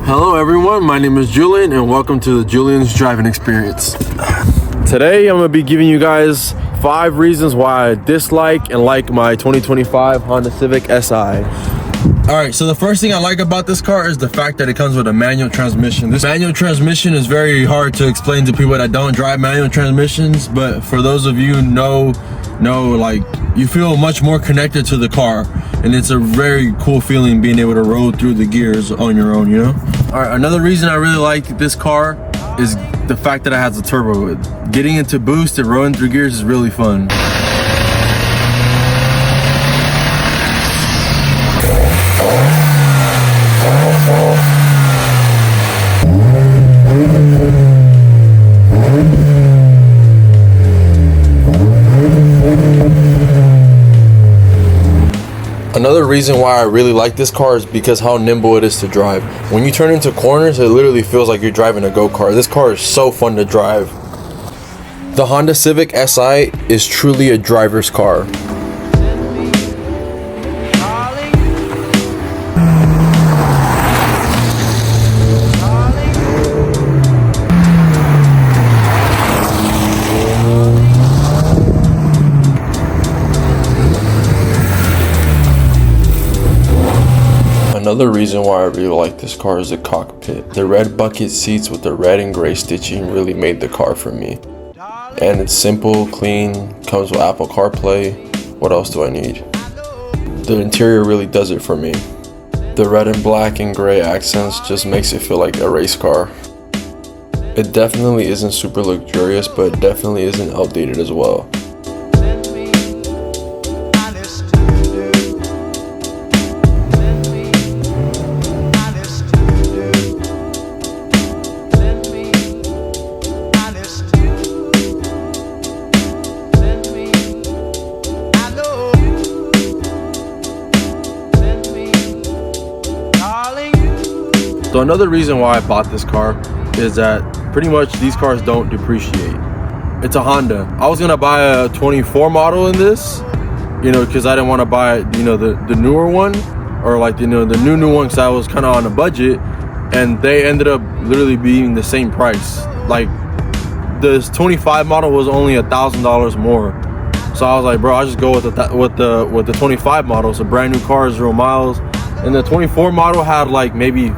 Hello everyone, my name is Julian and welcome to the Julian's Driving Experience. Today I'm going to be giving you guys 5 reasons why I dislike and like my 2025 Honda Civic Si. Alright, so the first thing I like about this car is the fact that it comes with a manual transmission. This manual transmission is very hard to explain to people that don't drive manual transmissions, but for those of you who know, like, you feel much more connected to the car, and it's a very cool feeling being able to roll through the gears on your own, you know? Alright, another reason I really like this car is the fact that it has a turbo. Getting into boost and rolling through gears is really fun. Another reason why I really like this car is because how nimble it is to drive. When you turn into corners, it literally feels like you're driving a go-kart. This car is so fun to drive. The Honda Civic Si is truly a driver's car. Another reason why I really like this car is the cockpit. The red bucket seats with the red and gray stitching really made the car for me. And it's simple, clean, comes with Apple CarPlay. What else do I need? The interior really does it for me. The red and black and gray accents just makes it feel like a race car. It definitely isn't super luxurious, but it definitely isn't outdated as well. So another reason why I bought this car is that pretty much these cars don't depreciate. It's a Honda. I was gonna buy a 24 model in this, you know, because I didn't want to buy, you know, the newer one, or like, you know, the new one, because I was kind of on a budget, and they ended up literally being the same price. Like, this 25 model was only $1,000 more. So I was like, bro, I'll just go with the 25 model. It's a brand new car, 0 miles, and the 24 model had like maybe,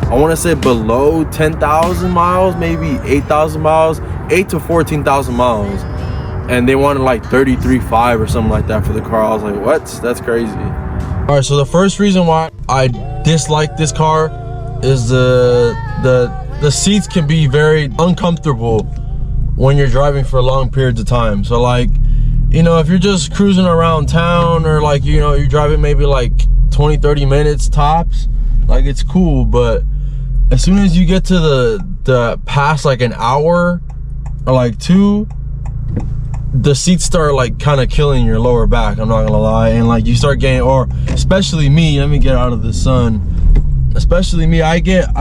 I want to say below 10,000 miles, maybe 8,000 miles, 8 to 14,000 miles. And they wanted like 33.5 or something like that for the car. I was like, what? That's crazy. All right, so the first reason why I dislike this car is the seats can be very uncomfortable when you're driving for long periods of time. So like, you know, if you're just cruising around town, or like, you know, you're driving maybe like 20-30 minutes tops, like, it's cool, but as soon as you get to the past like an hour or like 2, the seats start like kind of killing your lower back, I'm not gonna lie. And like, you start getting, or especially me, let me get out of the sun, especially me, I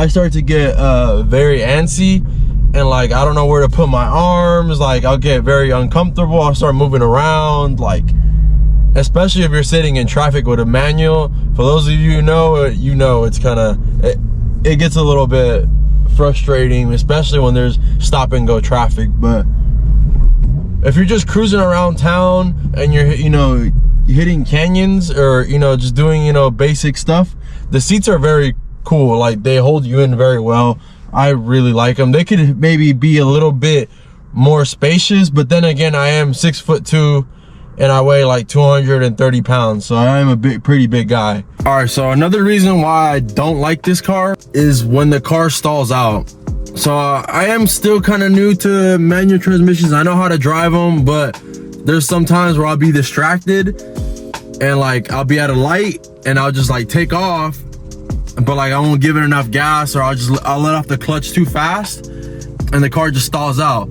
start to get very antsy, and like, I don't know where to put my arms. Like, I'll get very uncomfortable, I'll start moving around, like, especially if you're sitting in traffic with a manual. For those of you who know, you know it's kind of, it gets a little bit frustrating, especially when there's stop and go traffic. But if you're just cruising around town and you're, you know, hitting canyons, or, you know, just doing, you know, basic stuff, the seats are very cool. Like, they hold you in very well. I really like them. They could maybe be a little bit more spacious, but then again, I am 6'2" and I weigh like 230 pounds, so I am a pretty big guy. All right, so another reason why I don't like this car is when the car stalls out. So I am still kind of new to manual transmissions. I know how to drive them, but there's some times where I'll be distracted, and like, I'll be at a light and I'll just like take off, but like, I won't give it enough gas, or I'll let off the clutch too fast, and the car just stalls out.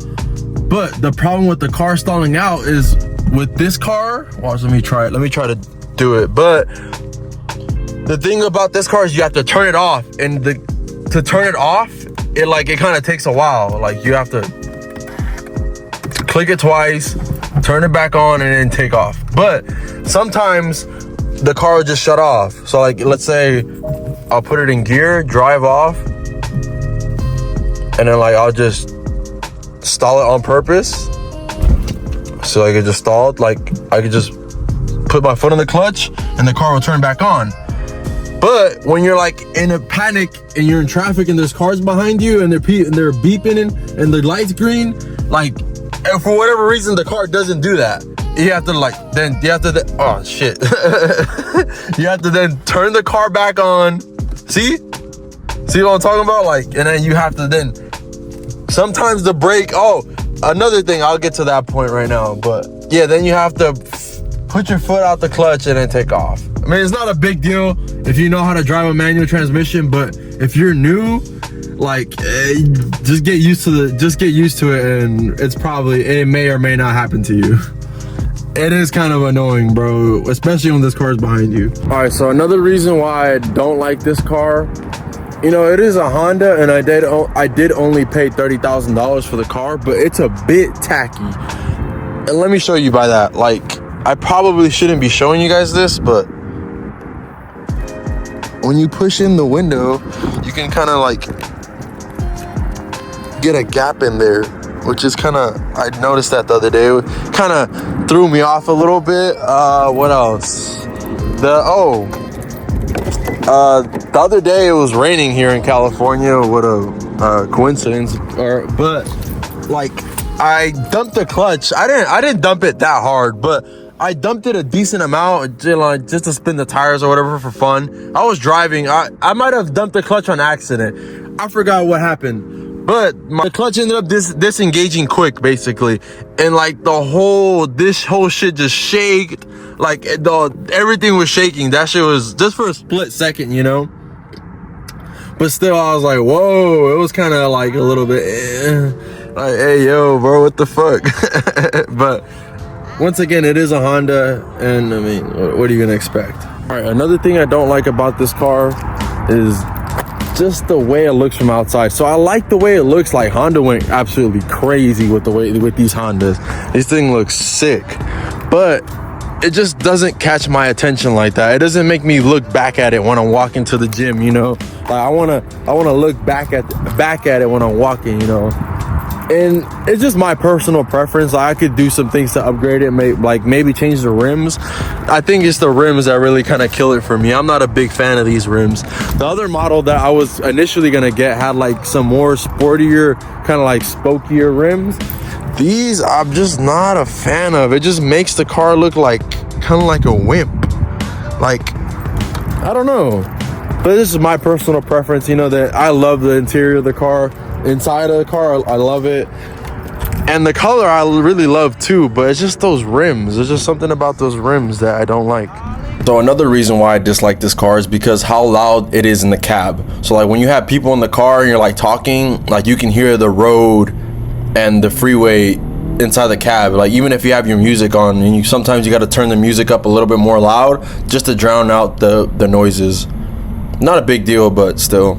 But the problem with the car stalling out is, with this car, watch, let me try to do it. But the thing about this car is you have to turn it off, and to turn it off, it kind of takes a while. Like, you have to click it twice, turn it back on, and then take off. But sometimes the car will just shut off. So like, let's say I'll put it in gear, drive off, and then like I'll just stall it on purpose. So I could just stall it, like I could just put my foot on the clutch and the car will turn back on. But when you're like in a panic and you're in traffic and there's cars behind you and they're beeping and the light's green, like, and for whatever reason the car doesn't do that, you have to like, then you have to, oh shit. You have to then turn the car back on. See what I'm talking about? Like, and then you have to then, sometimes the brake, oh, another thing, I'll get to that point right now, but yeah, then you have to put your foot out the clutch and then take off. I mean, it's not a big deal if you know how to drive a manual transmission, but if you're new, like, just get used to it, and it may or may not happen to you. It is kind of annoying, bro, especially when this car is behind you. All right, so another reason why I don't like this car, you know, it is a Honda, and I did only pay $30,000 for the car, but it's a bit tacky. And let me show you by that. Like, I probably shouldn't be showing you guys this, but when you push in the window, you can kind of like get a gap in there, which is kind of, I noticed that the other day. It kind of threw me off a little bit. What else? The other day it was raining here in California. What a coincidence. But like, I dumped the clutch. I didn't dump it that hard, but I dumped it a decent amount, just to spin the tires or whatever for fun. I was driving. I might have dumped the clutch on accident. I forgot what happened, but the clutch ended up disengaging quick, basically, and like this whole shit just shaked. Like everything was shaking. That shit was just for a split second, you know. But still, I was like, whoa. It was kind of like a little bit, like, hey, yo, bro, what the fuck? But once again, it is a Honda, and I mean, what are you gonna expect? All right, another thing I don't like about this car is just the way it looks from outside. So I like the way it looks. Like, Honda went absolutely crazy with these Hondas. This thing looks sick, but it just doesn't catch my attention like that. It doesn't make me look back at it when I'm walking to the gym, you know. Like, I wanna look back at it when I'm walking, you know. And it's just my personal preference. I could do some things to upgrade it, maybe change the rims. I think it's the rims that really kind of kill it for me. I'm not a big fan of these rims. The other model that I was initially gonna get had like some more sportier, kind of like spokier rims. These I'm just not a fan of. It just makes the car look like kind of like a wimp. Like, I don't know. But this is my personal preference. You know that I love the interior of the car. Inside of the car, I love it, and the color I really love too, but it's just those rims. There's just something about those rims that I don't like. So another reason why I dislike this car is because how loud it is in the cab. So like when you have people in the car and you're like talking, like you can hear the road and the freeway inside the cab. Like even if you have your music on, and sometimes you got to turn the music up a little bit more loud just to drown out the noises. Not a big deal, but still.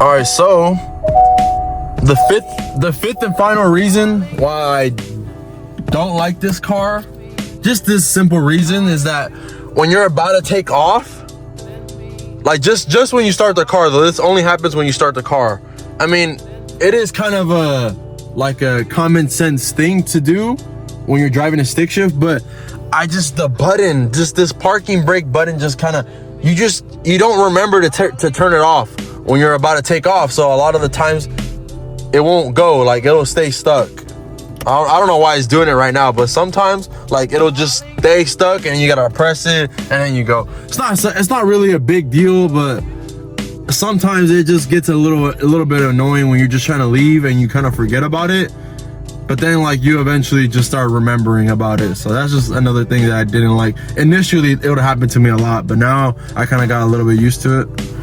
All right, so the fifth and final reason why I don't like this car, just this simple reason, is that when you're about to take off, like just when you start the car, though, this only happens when you start the car. I mean, it is kind of a common sense thing to do when you're driving a stick shift, but the button, just this parking brake button, just kind of, you don't remember to turn it off when you're about to take off. So a lot of the times it won't go, like it'll stay stuck. I don't know why it's doing it right now, but sometimes like it'll just stay stuck and you gotta press it and then you go. It's not really a big deal, but sometimes it just gets a little bit annoying when you're just trying to leave and you kind of forget about it. But then like you eventually just start remembering about it. So that's just another thing that I didn't like. Initially it would happen to me a lot, but now I kind of got a little bit used to it.